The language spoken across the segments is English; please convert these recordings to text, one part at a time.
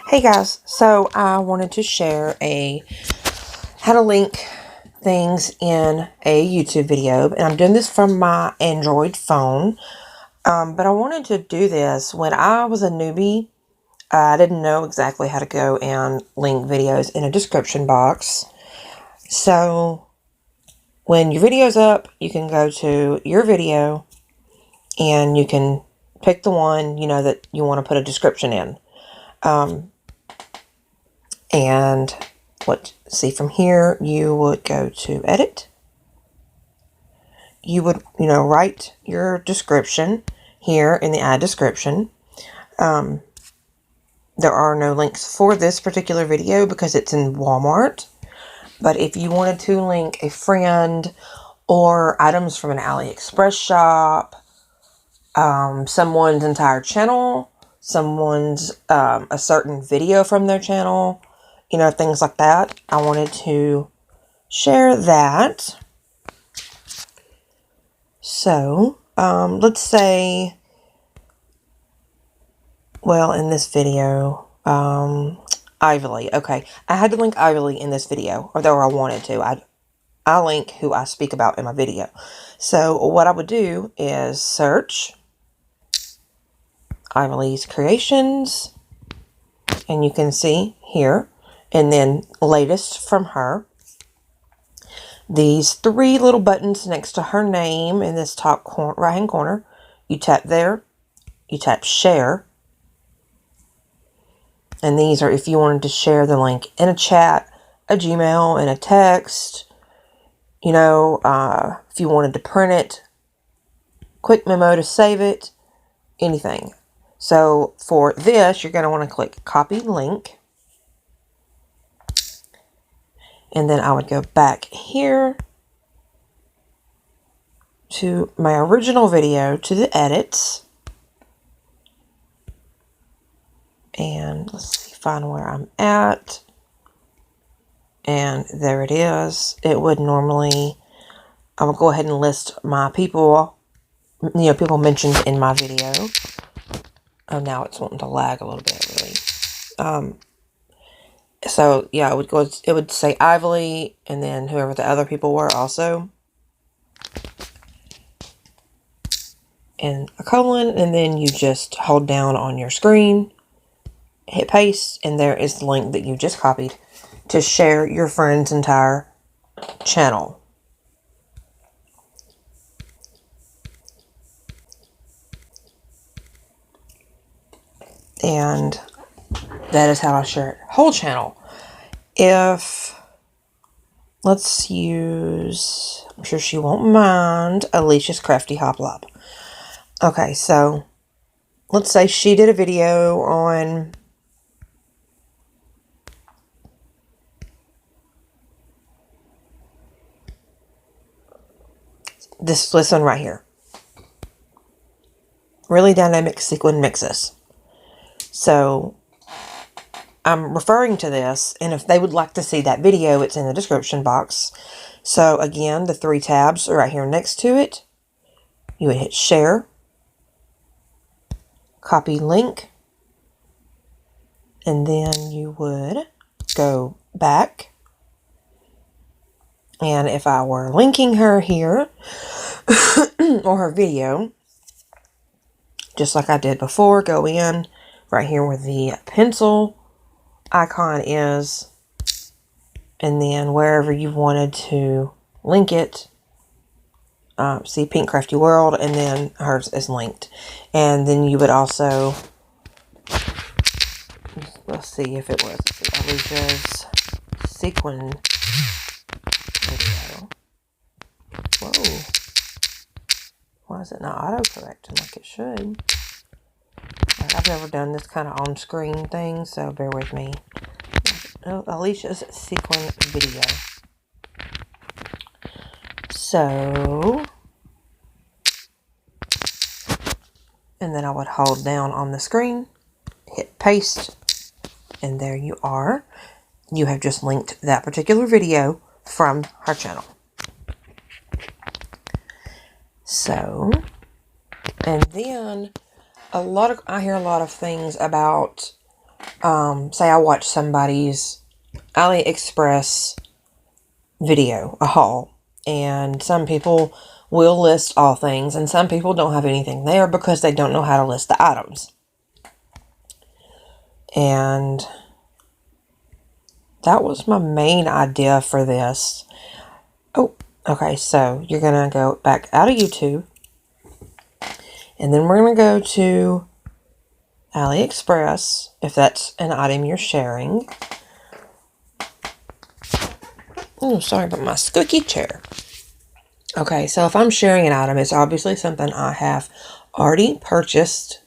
Hey guys, so I wanted to share how to link things in a YouTube video, and I'm doing this from my Android phone. But I wanted to do this when I was a newbie. I didn't know exactly how to go and link videos in a description box. So when your video's up, you can go to your video and you can pick the one that you want to put a description in. And see from here, you would go to edit. You would, write your description here in the add description. There are no links for this particular video because it's in Walmart. But if you wanted to link a friend or items from an AliExpress shop, someone's entire channel, someone's a certain video from their channel, things like that, I wanted to share that. So, let's say, well, in this video, Ivy. Okay, I had to link Ivy in this video, or I wanted to. I link who I speak about in my video. So what I would do is search Ivy's Creations, and you can see here, and then latest from her. These three little buttons next to her name in this top right hand corner, you tap there, you tap share, and these are if you wanted to share the link in a chat, a Gmail, in a text, if you wanted to print it, quick memo to save it, anything. So for this, you're going to want to click copy link. And then I would go back here to my original video, to the edits. And let's see, find where I'm at. And there it is. It would normally, I would go ahead and list my people, people mentioned in my video. Oh, now it's wanting to lag a little bit, really. So yeah, it would say Ivy and then whoever the other people were also. And a colon, and then you just hold down on your screen, hit paste, and there is the link that you just copied to share your friend's entire channel. And that is how I share it. Whole channel. If, let's use, I'm sure she won't mind, Alicia's Crafty Hop Lop. Okay, so let's say she did a video on this one right here. Really dynamic sequin mixes. So I'm referring to this, and if they would like to see that video, it's in the description box. So again, the three tabs are right here next to it. You would hit share, copy link, and then you would go back. And if I were linking her here, or her video, just like I did before, go in right here where the pencil icon is, and then wherever you wanted to link it, see Pink Crafty World, and then hers is linked. And then you would also, let's see if it was Alicia's sequin video. Whoa. Why is it not auto-correcting like it should? I've never done this kind of on-screen thing, so bear with me. Oh, Alicia's sequin video. So, and then I would hold down on the screen, hit paste, and there you are. You have just linked that particular video from her channel. So, and then I hear a lot of things about say I watch somebody's AliExpress video, a haul, and some people will list all things, and some people don't have anything there because they don't know how to list the items. And that was my main idea for this. Oh, okay, so you're going to go back out of YouTube, and then we're going to go to AliExpress, if that's an item you're sharing. Oh, sorry about my squeaky chair. Okay, so if I'm sharing an item, it's obviously something I have already purchased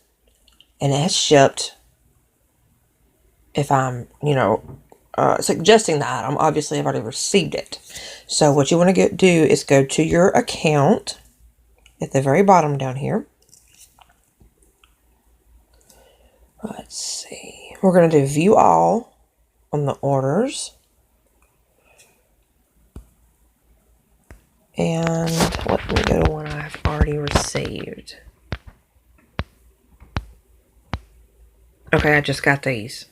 and it has shipped. If I'm, suggesting the item, obviously I've already received it. So what you want to do is go to your account at the very bottom down here. Let's see. We're going to do view all on the orders. And let me go to one I've already received. Okay, I just got these.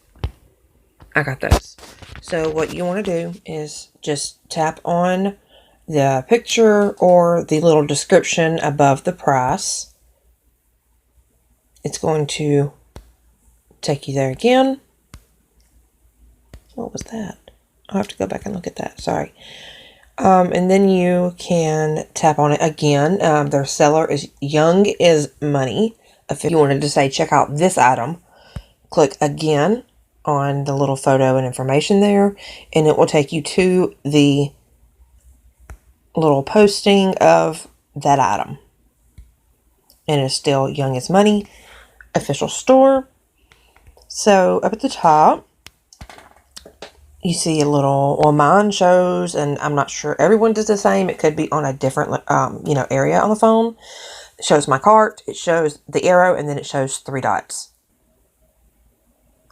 I got those. So what you want to do is just tap on the picture or the little description above the price. It's going to take you there again. What was that? I'll have to go back and look at that. Sorry. And then you can tap on it again. Their seller is Young is Money. If you wanted to say, check out this item, click again on the little photo and information there, and it will take you to the little posting of that item. And it's still Young is Money, official store. So up at the top, you see a little, well, mine shows, and I'm not sure everyone does the same. It could be on a different, area on the phone. It shows my cart. It shows the arrow, and then it shows 3 dots.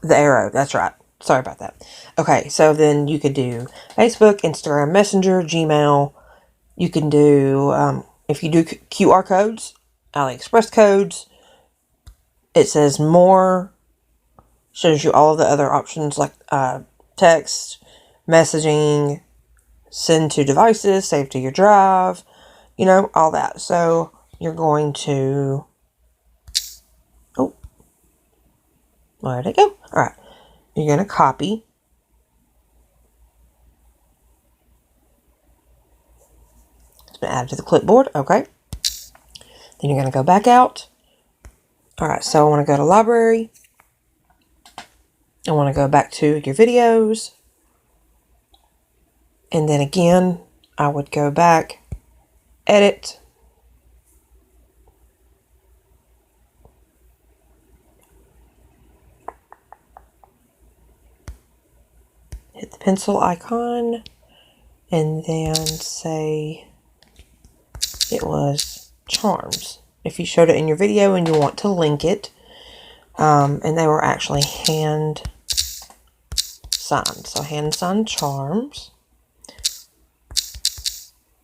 The arrow, that's right. Sorry about that. Okay, so then you could do Facebook, Instagram, Messenger, Gmail. You can do, if you do QR codes, AliExpress codes, it says more, shows you all of the other options like text, messaging, send to devices, save to your drive, all that. So you're going to, oh, where'd it go? All right, you're going to copy. It's been added to the clipboard. Okay. Then you're going to go back out. All right, so I want to go to library. I want to go back to your videos. And then again, I would go back, edit. Hit the pencil icon. And then say it was charms. If you showed it in your video and you want to link it. And they were actually hand signed. So hand signed charms.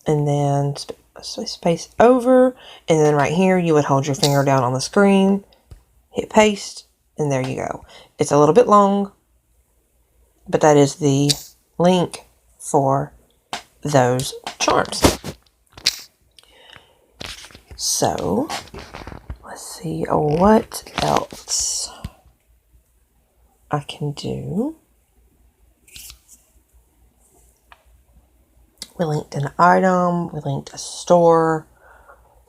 And then space over. And then right here you would hold your finger down on the screen. Hit paste. And there you go. It's a little bit long. But that is the link for those charms. So let's see what else I can do. We linked an item, we linked a store,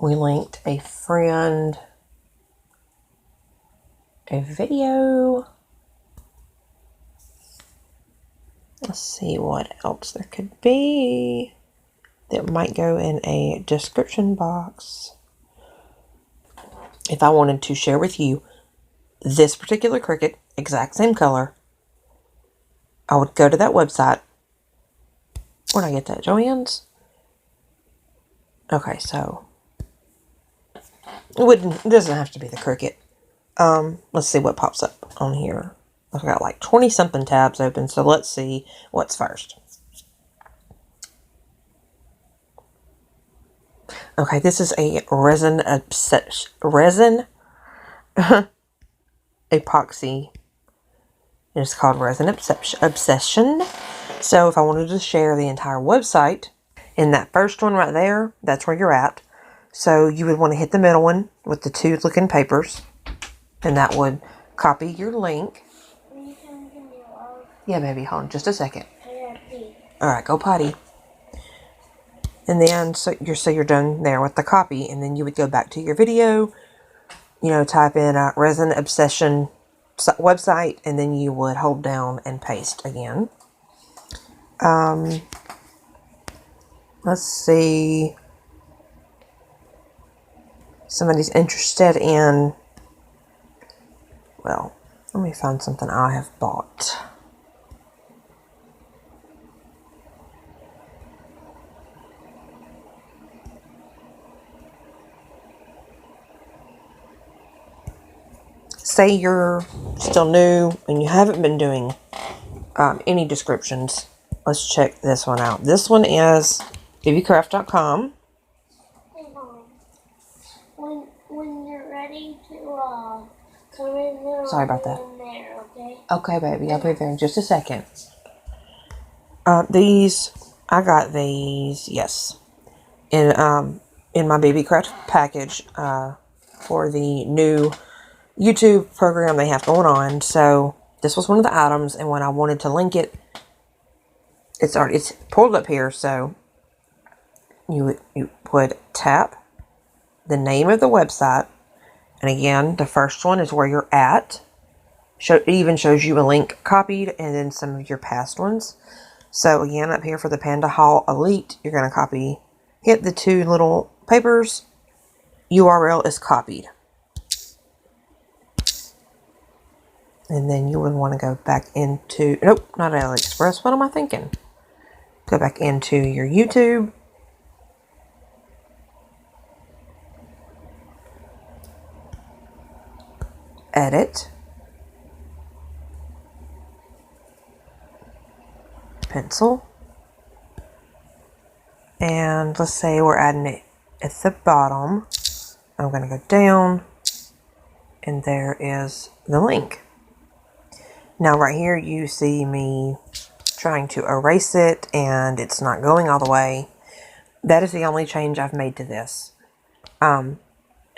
we linked a friend, a video. Let's see what else there could be that might go in a description box. If I wanted to share with you this particular Cricut, exact same color, I would go to that website. Where'd I get that? Joann's? Okay, so it doesn't have to be the Cricut. Let's see what pops up on here. I've got like 20 something tabs open, so let's see what's first. Okay, this is a resin epoxy It's called Resin Obsession. So if I wanted to share the entire website, in that first one right there, that's where you're at. So you would want to hit the middle one with the two looking papers, and that would copy your link. Yeah, baby, hold on just a second. Alright, go potty. And then, so you're done there with the copy, and then you would go back to your video, type in Resin Obsession website, and then you would hold down and paste again. Let's see. Somebody's interested in, well, let me find something I have bought. Say you're still new and you haven't been doing any descriptions. Let's check this one out. This one is bbcraft.com. When you're ready to come in there. Sorry about that. There, okay? Okay, baby. I'll be there in just a second. I got these, yes, in my BBCraft package for the new YouTube program they have going on. So this was one of the items, and when I wanted to link it, it's pulled up here. So you would tap the name of the website, and again, the first one is where you're at. It even shows you a link copied, and then some of your past ones. So again, up here for the Panda Haul Elite, you're going to hit the two little papers. URL is copied. And then you would want to go back into, nope, not AliExpress. What am I thinking? Go back into your YouTube. Edit. Pencil. And let's say we're adding it at the bottom. I'm going to go down, and there is the link. Now right here you see me trying to erase it, and it's not going all the way. That is the only change I've made to this. And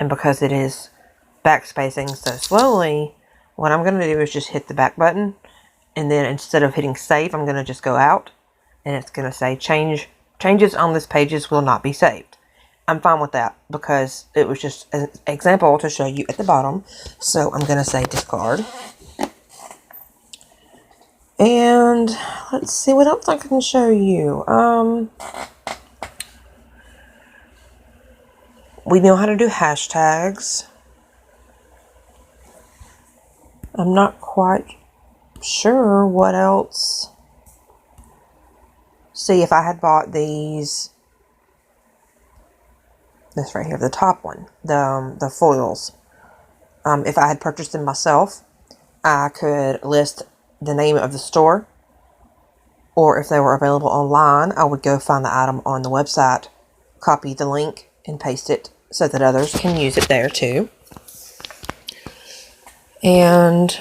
because it is backspacing so slowly, what I'm going to do is just hit the back button, and then instead of hitting save, I'm going to just go out, and it's going to say changes on this pages will not be saved. I'm fine with that because it was just an example to show you at the bottom. So I'm going to say discard. And let's see what else I can show you. We know how to do hashtags. I'm not quite sure what else. See, if I had bought these, this right here, the top one, the foils. If I had purchased them myself, I could list the name of the store, or if they were available online, I would go find the item on the website, copy the link, and paste it so that others can use it there too. And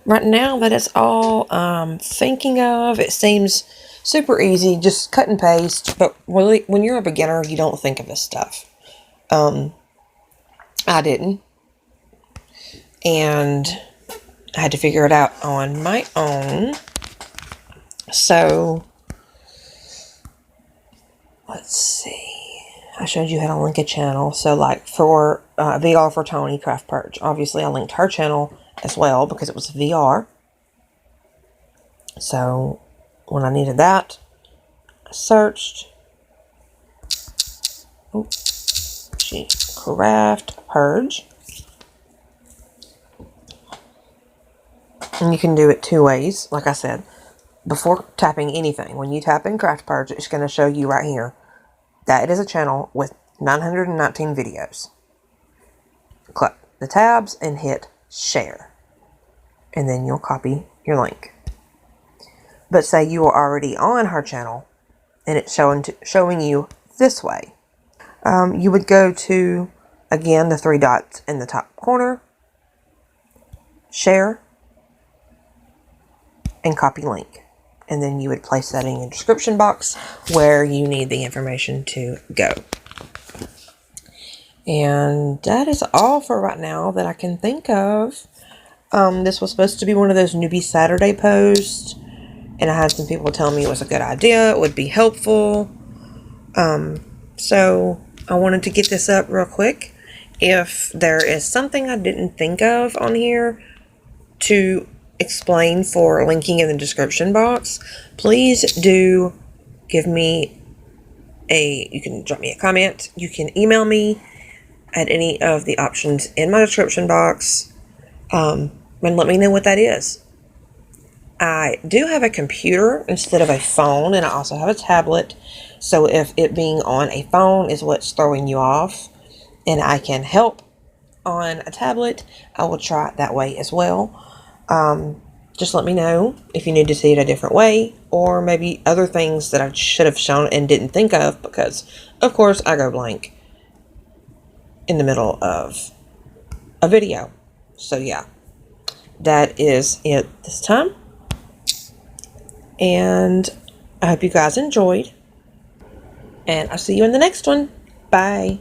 right now, that is all I'm thinking of. It seems super easy, just cut and paste, but really, when you're a beginner, you don't think of this stuff. I didn't, and I had to figure it out on my own. So let's see. I showed you how to link a channel. So like for VR for Tony Craft Purge, obviously I linked her channel as well because it was VR. So when I needed that, I searched. Craft Purge. And you can do it two ways, like I said, before tapping anything. When you tap in Craft Purge, it's going to show you right here that it is a channel with 919 videos. Click the tabs and hit share. And then you'll copy your link. But say you are already on her channel and it's showing you this way. You would go to, again, the three dots in the top corner, share, and copy link. And then you would place that in your description box where you need the information to go. And that is all for right now that I can think of. This was supposed to be one of those Newbie Saturday posts, and I had some people tell me it was a good idea, it would be helpful. So I wanted to get this up real quick. If there is something I didn't think of on here to explain for linking in the description box, please do give me you can drop me a comment, you can email me at any of the options in my description box, and let me know what that is. I do have a computer instead of a phone, and I also have a tablet, so if it being on a phone is what's throwing you off and I can help on a tablet, I will try it that way as well. Just let me know if you need to see it a different way, or maybe other things that I should have shown and didn't think of, because of course I go blank in the middle of a video. So yeah, that is it this time, and I hope you guys enjoyed, and I'll see you in the next one. Bye.